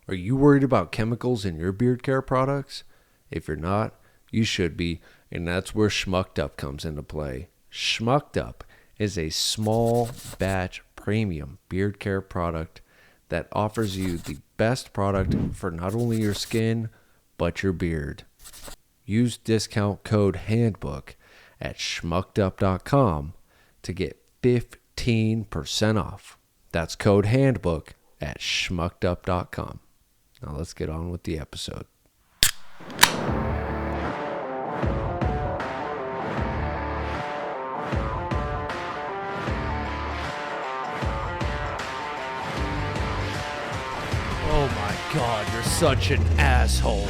Are you worried about chemicals in your beard care products? If you're not, you should be, and that's where Schmucked Up comes into play. Schmucked Up is a small batch premium beard care product that offers you the best product for not only your skin, but your beard. Use discount code HANDBOOK at schmuckedup.com to get 15% off. That's code HANDBOOK at schmuckedup.com. Now let's get on with the episode. Oh my God, you're such an asshole.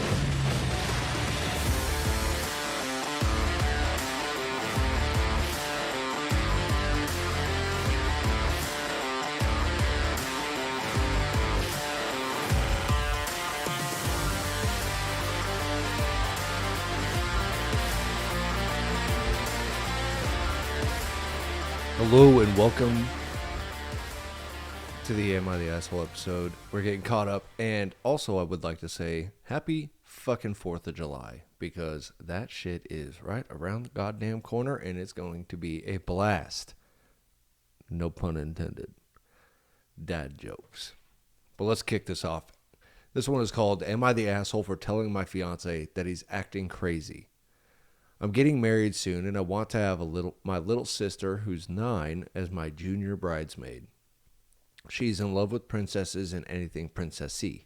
Hello and welcome to the Am I the Asshole episode. We're getting caught up, and also I would like to say happy fucking 4th of July, because that shit is right around the goddamn corner and it's going to be a blast. No pun intended. Dad jokes. But let's kick this off. This one is called Am I the Asshole for Telling My Fiance That He's Acting Crazy? I'm getting married soon, and I want to have my little sister, who's 9, as my junior bridesmaid. She's in love with princesses and anything princessy.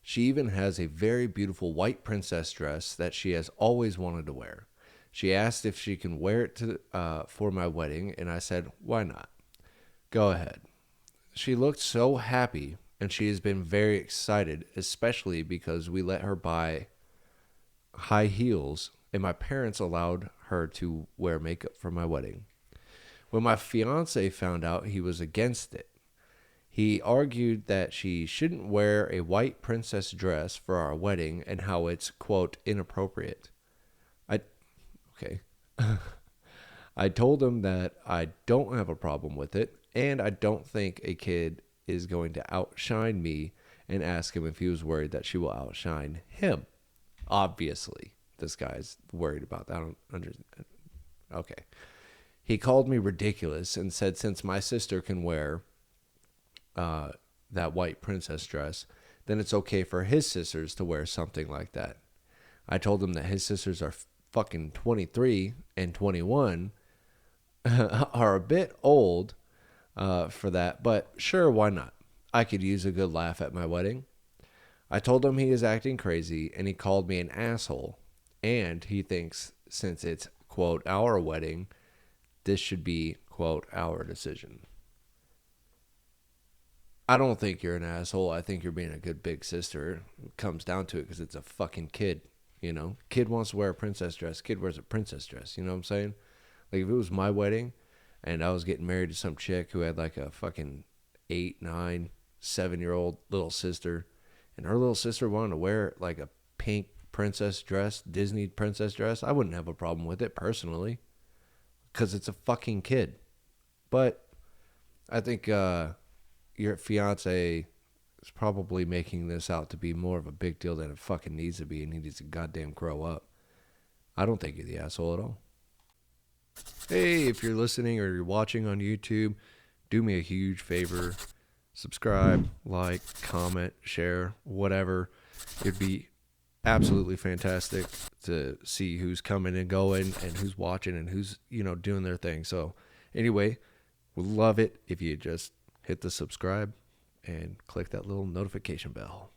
She even has a very beautiful white princess dress that she has always wanted to wear. She asked if she can wear it for my wedding, and I said, why not? Go ahead. She looked so happy, and she has been very excited, especially because we let her buy high heels, and my parents allowed her to wear makeup for my wedding. When my fiance found out, he was against it. He argued that she shouldn't wear a white princess dress for our wedding and how it's, quote, inappropriate. Okay. I told him that I don't have a problem with it, and I don't think a kid is going to outshine me, and ask him if he was worried that she will outshine him. Obviously. This guy's worried about that. I don't understand. Okay. He called me ridiculous and said since my sister can wear that white princess dress, then it's okay for his sisters to wear something like that. I told him that his sisters are fucking 23 and 21, are a bit old for that, but sure, why not? I could use a good laugh at my wedding. I told him he is acting crazy, and he called me an asshole. And he thinks since it's, quote, our wedding, this should be, quote, our decision. I don't think you're an asshole. I think you're being a good big sister. It comes down to it because it's a fucking kid, you know? Kid wants to wear a princess dress. Kid wears a princess dress. You know what I'm saying? Like, if it was my wedding and I was getting married to some chick who had like a fucking 8, 9, 7-year-old little sister, and her little sister wanted to wear like a pink princess dress, Disney princess dress, I wouldn't have a problem with it personally, because it's a fucking kid. But I think your fiance is probably making this out to be more of a big deal than it fucking needs to be, and he needs to goddamn grow up. I don't think you're the asshole at all. Hey, if you're listening or you're watching on YouTube, do me a huge favor. Subscribe, like, comment, share, whatever. It'd be absolutely fantastic to see who's coming and going and who's watching and who's, doing their thing. So anyway, we'd love it if you just hit the subscribe and click that little notification bell.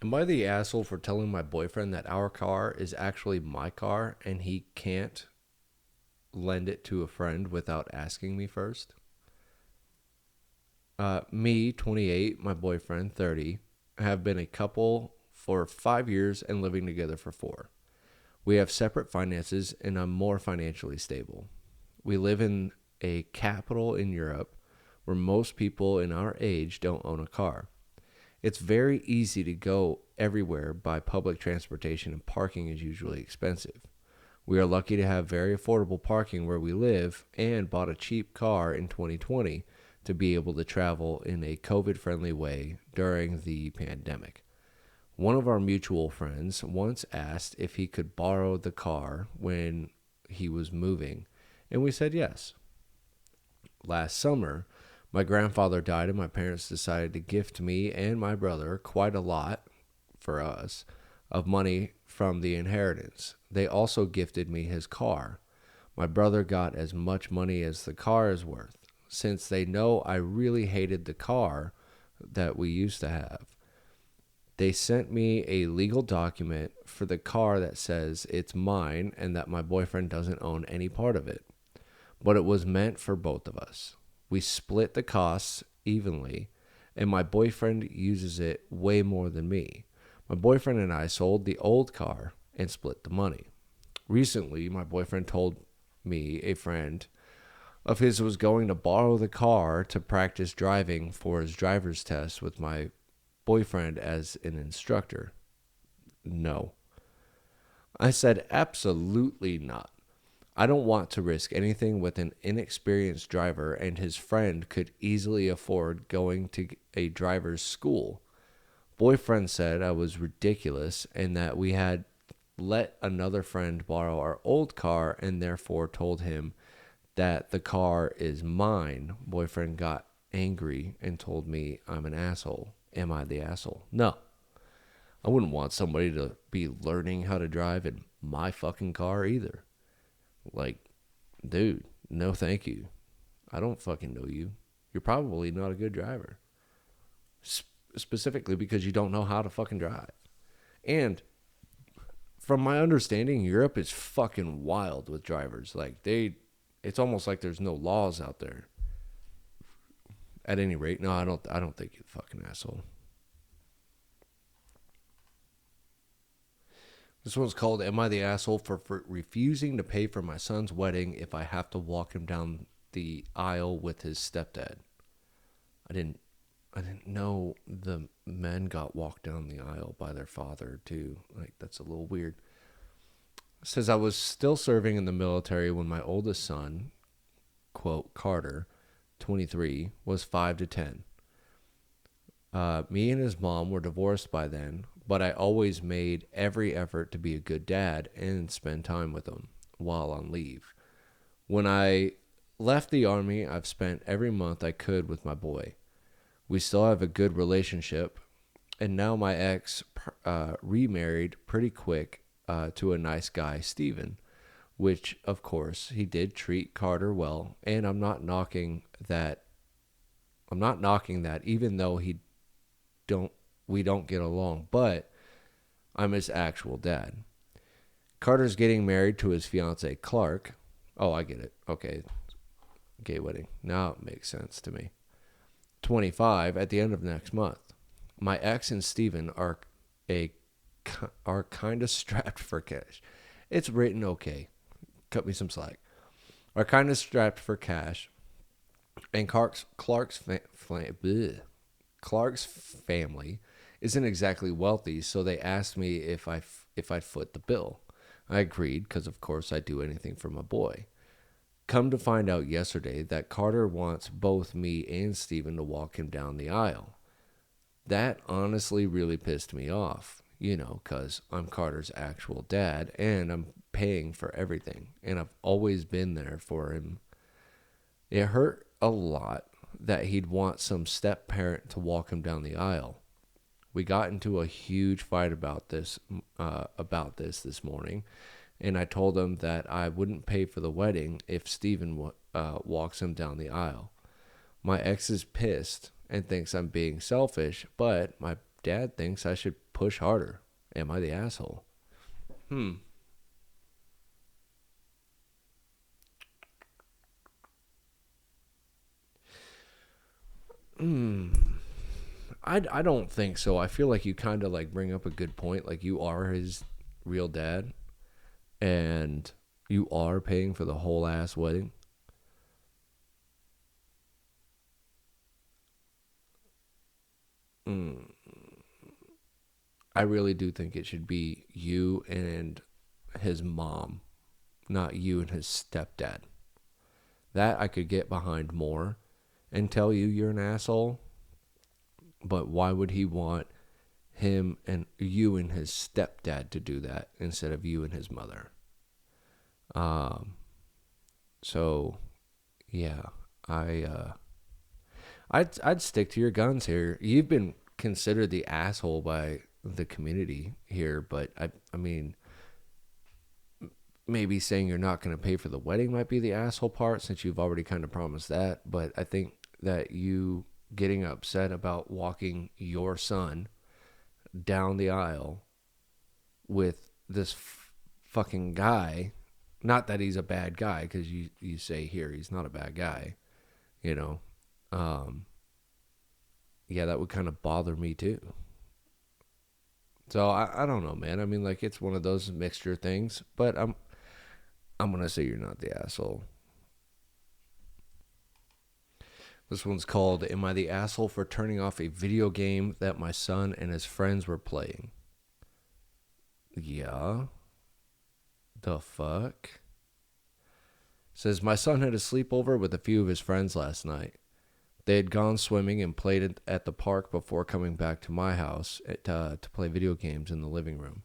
Am I the asshole for telling my boyfriend that our car is actually my car and he can't lend it to a friend without asking me first? Me, 28, my boyfriend, 30, have been a couple for 5 years and living together for 4. We have separate finances, and I'm more financially stable. We live in a capital in Europe where most people in our age don't own a car. It's very easy to go everywhere by public transportation, and parking is usually expensive. We are lucky to have very affordable parking where we live and bought a cheap car in 2020 to be able to travel in a COVID-friendly way during the pandemic. One of our mutual friends once asked if he could borrow the car when he was moving, and we said yes. Last summer, my grandfather died, and my parents decided to gift me and my brother quite a lot, for us, of money from the inheritance. They also gifted me his car. My brother got as much money as the car is worth, since they know I really hated the car that we used to have. They sent me a legal document for the car that says it's mine and that my boyfriend doesn't own any part of it. But it was meant for both of us. We split the costs evenly, and my boyfriend uses it way more than me. My boyfriend and I sold the old car and split the money. Recently, my boyfriend told me a friend of his was going to borrow the car to practice driving for his driver's test with my boyfriend as an instructor. No. I said absolutely not. I don't want to risk anything with an inexperienced driver, and his friend could easily afford going to a driver's school. Boyfriend said I was ridiculous and that we had let another friend borrow our old car and therefore told him that the car is mine. Boyfriend got angry and told me I'm an asshole. Am I the asshole? No. I wouldn't want somebody to be learning how to drive in my fucking car either. Like, dude, no thank you. I don't fucking know you. You're probably not a good driver. Specifically because you don't know how to fucking drive. And from my understanding, Europe is fucking wild with drivers. Like, it's almost like there's no laws out there. At any rate, no, I don't think you're a fucking asshole. This one's called, Am I the Asshole for refusing to pay for my son's wedding if I have to walk him down the aisle with his stepdad? I didn't know the men got walked down the aisle by their father, too. Like, that's a little weird. It says, I was still serving in the military when my oldest son, quote, Carter, 23, was 5 to 10. Me and his mom were divorced by then, but I always made every effort to be a good dad and spend time with him while on leave. When I left the Army, I've spent every month I could with my boy. We still have a good relationship, and now my ex remarried pretty quick to a nice guy, Steven, which, of course, he did treat Carter well, and I'm not knocking that, even though we don't get along, but I'm his actual dad. Carter's getting married to his fiance, Clark. Oh, I get it. Okay. Gay wedding. Now it makes sense to me. 25 at the end of next month. My ex and Steven are kind of strapped for cash. It's written okay. Cut me some slack. Are kind of strapped for cash. And Clark's family isn't exactly wealthy, so they asked me if I'd foot the bill. I agreed because, of course, I'd do anything for my boy. Come to find out yesterday that Carter wants both me and Steven to walk him down the aisle. That honestly really pissed me off, because I'm Carter's actual dad and I'm paying for everything, and I've always been there for him. It hurt a lot that he'd want some step-parent to walk him down the aisle. We got into a huge fight about this morning, and I told him that I wouldn't pay for the wedding if Steven walks him down the aisle. My ex is pissed and thinks I'm being selfish, but my dad thinks I should push harder. Am I the asshole? I don't think so. I feel like you kind of like bring up a good point. Like, you are his real dad, and you are paying for the whole ass wedding. I really do think it should be you and his mom, not you and his stepdad. That I could get behind more. and tell you you're an asshole. But why would he want him and you and his stepdad to do that instead of you and his mother? So yeah, I'd stick to your guns here. You've been considered the asshole by the community here, but I mean, maybe saying you're not going to pay for the wedding might be the asshole part, since you've already kind of promised that. But I think that you getting upset about walking your son down the aisle with this fucking guy, not that he's a bad guy, because you say here he's not a bad guy, you know, yeah, that would kind of bother me too. So I don't know, man. I mean, like, it's one of those mixture things, but I'm gonna say you're not the asshole. This one's called, Am I the Asshole for Turning Off a Video Game that my son and his friends were playing? Yeah. The fuck? Says, my son had a sleepover with a few of his friends last night. They had gone swimming and played at the park before coming back to my house to play video games in the living room.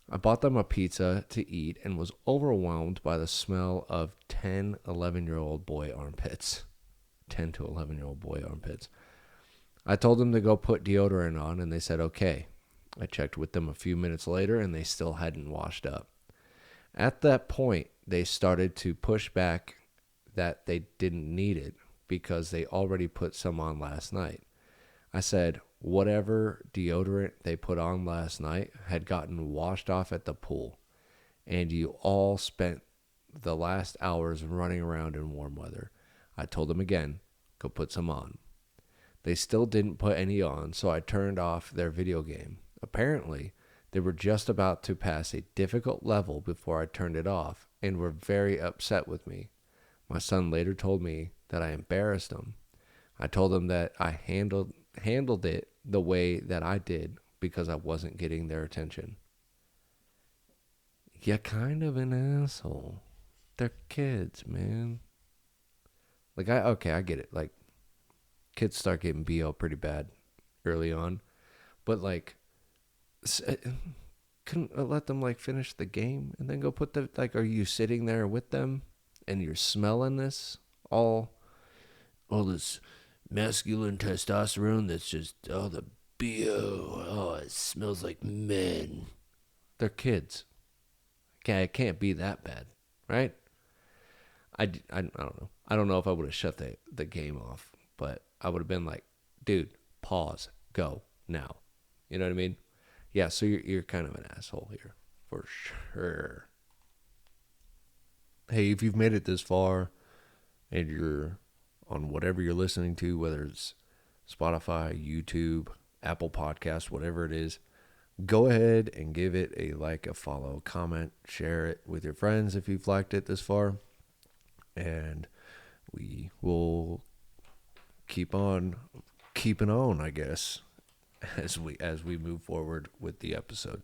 I bought them a pizza to eat and was overwhelmed by the smell of 10, 11-year-old boy armpits. 10 to 11-year-old boy armpits. I told them to go put deodorant on, and they said okay. I checked with them a few minutes later, and they still hadn't washed up. At that point, they started to push back that they didn't need it because they already put some on last night. I said whatever deodorant they put on last night had gotten washed off at the pool, and you all spent the last hours running around in warm weather. I told them again, go put some on. They still didn't put any on, so I turned off their video game. Apparently, they were just about to pass a difficult level before I turned it off and were very upset with me. My son later told me that I embarrassed them. I told them that I handled it the way that I did because I wasn't getting their attention. You're kind of an asshole. They're kids, man. Like, I get it. Like, kids start getting BO pretty bad early on. But, like, couldn't let them, like, finish the game and then go put the, like, are you sitting there with them and you're smelling this? All this masculine testosterone that's just, the BO. Oh, it smells like men. They're kids. Okay, it can't be that bad, right? I don't know. I don't know if I would have shut the game off, but I would have been like, dude, pause, go, now. You know what I mean? Yeah, so you're kind of an asshole here, for sure. Hey, if you've made it this far and you're on whatever you're listening to, whether it's Spotify, YouTube, Apple Podcasts, whatever it is, go ahead and give it a like, a follow, comment, share it with your friends if you've liked it this far. And we will keep on keeping on, I guess, as we move forward with the episode.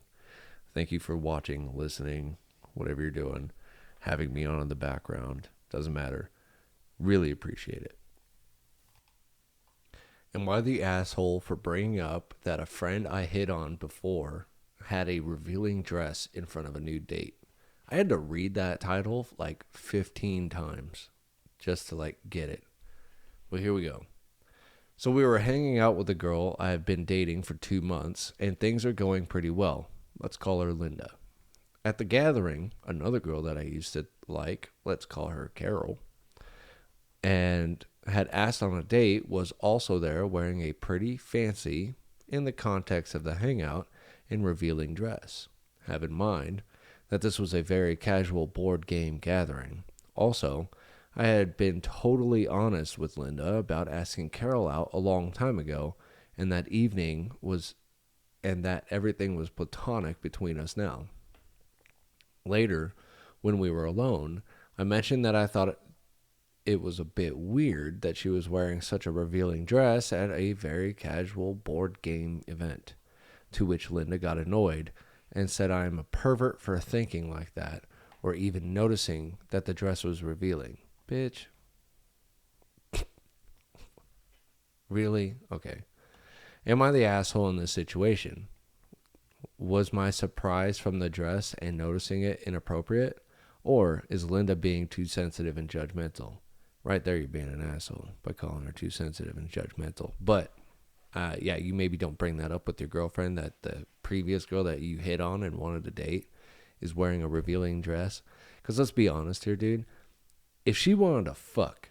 Thank you for watching, listening, whatever you're doing, having me on in the background. Doesn't matter. Really appreciate it. Am I the asshole for bringing up that a friend I hit on before had a revealing dress in front of a new date? I had to read that title like 15 times just to like get it. But here we go. So we were hanging out with a girl I have been dating for 2 months, and things are going pretty well. Let's call her Linda. At the gathering, another girl that I used to like, let's call her Carol, and had asked on a date, was also there wearing a pretty fancy, in the context of the hangout, and revealing dress. Have in mind that this was a very casual board game gathering. Also, I had been totally honest with Linda about asking Carol out a long time ago, and that everything was platonic between us now. Later, when we were alone, I mentioned that I thought it was a bit weird that she was wearing such a revealing dress at a very casual board game event, to which Linda got annoyed and said I am a pervert for thinking like that, or even noticing that the dress was revealing. Bitch. Really? Okay. Am I the asshole in this situation? Was my surprise from the dress and noticing it inappropriate? Or is Linda being too sensitive and judgmental? Right there, you're being an asshole by calling her too sensitive and judgmental. But, yeah, you maybe don't bring that up with your girlfriend, that the previous girl that you hit on and wanted to date is wearing a revealing dress. Because let's be honest here, dude. If she wanted to fuck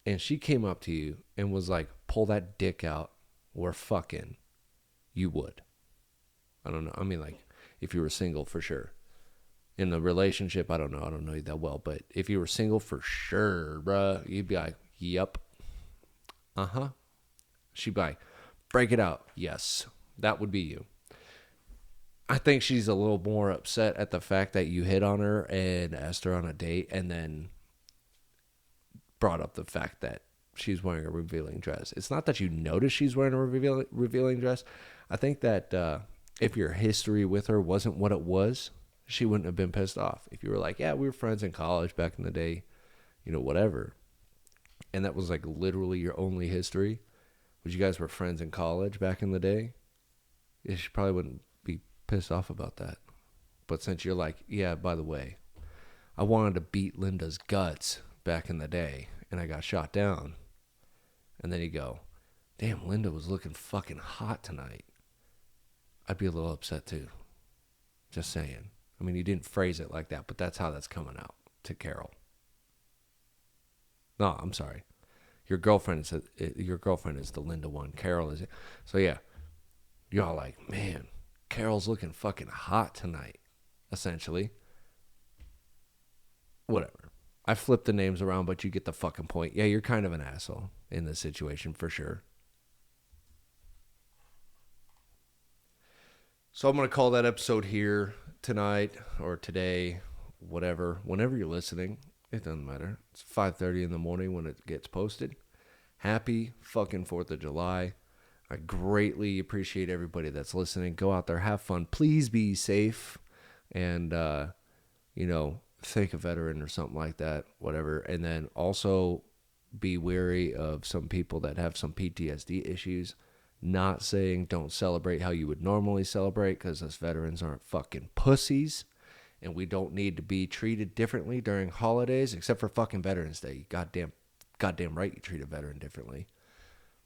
and she came up to you and was like, pull that dick out, we're fucking, you would. I don't know. I mean, like, if you were single, for sure. In the relationship, I don't know. I don't know you that well. But if you were single, for sure, bruh, you'd be like, yep. Uh-huh. She'd be like, break it out. Yes. That would be you. I think she's a little more upset at the fact that you hit on her and asked her on a date and then brought up the fact that she's wearing a revealing dress. It's not that you notice she's wearing a revealing dress. I think that if your history with her wasn't what it was, she wouldn't have been pissed off. If you were like, yeah, we were friends in college back in the day, you know, whatever. And that was like literally your only history. Was you guys were friends in college back in the day? Yeah, she probably wouldn't be pissed off about that. But since you're like, yeah, by the way, I wanted to beat Linda's guts back in the day and I got shot down. And then you go, damn, Linda was looking fucking hot tonight. I'd be a little upset too. Just saying. I mean, you didn't phrase it like that, but that's how that's coming out to Carol. No, I'm sorry. Your girlfriend is the Linda one. Carol is it. So yeah, y'all like, man, Carol's looking fucking hot tonight. Essentially. Whatever. I flipped the names around, but you get the fucking point. Yeah, you're kind of an asshole in this situation for sure. So I'm going to call that episode here tonight or today, whatever. Whenever you're listening, it doesn't matter. It's 5:30 in the morning when it gets posted. Happy fucking 4th of July. I greatly appreciate everybody that's listening. Go out there, have fun. Please be safe and, thank a veteran or something like that, whatever. And then also be wary of some people that have some PTSD issues. Not saying don't celebrate how you would normally celebrate, because us veterans aren't fucking pussies, and we don't need to be treated differently during holidays, except for fucking Veterans Day. Goddamn right you treat a veteran differently.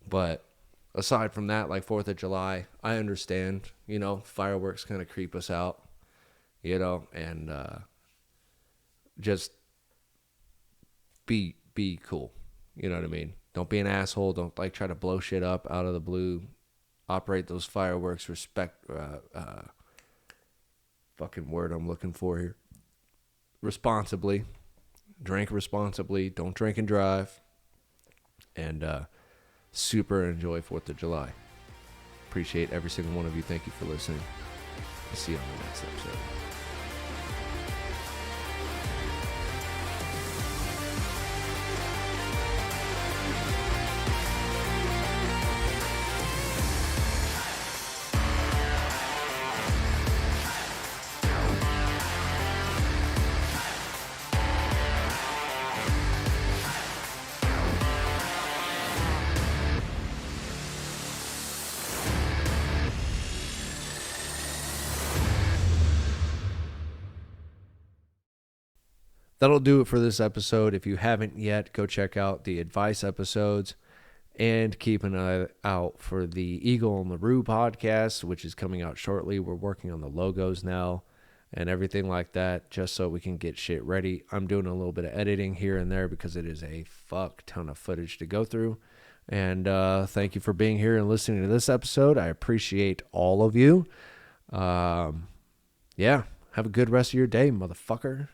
But aside from that, like 4th of July, I understand, fireworks kind of creep us out, and just be cool. You know what I mean? Don't be an asshole. Don't try to blow shit up out of the blue. Operate those fireworks. Fucking word I'm looking for here. Responsibly. Drink responsibly. Don't drink and drive. And super enjoy 4th of July. Appreciate every single one of you. Thank you for listening. I'll see you on the next episode. That'll do it for this episode. If you haven't yet, go check out the advice episodes and keep an eye out for the Eagle on the Roo podcast, which is coming out shortly. We're working on the logos now and everything like that, just so we can get shit ready. I'm doing a little bit of editing here and there because it is a fuck ton of footage to go through. And thank you for being here and listening to this episode. I appreciate all of you. Yeah, have a good rest of your day, motherfucker.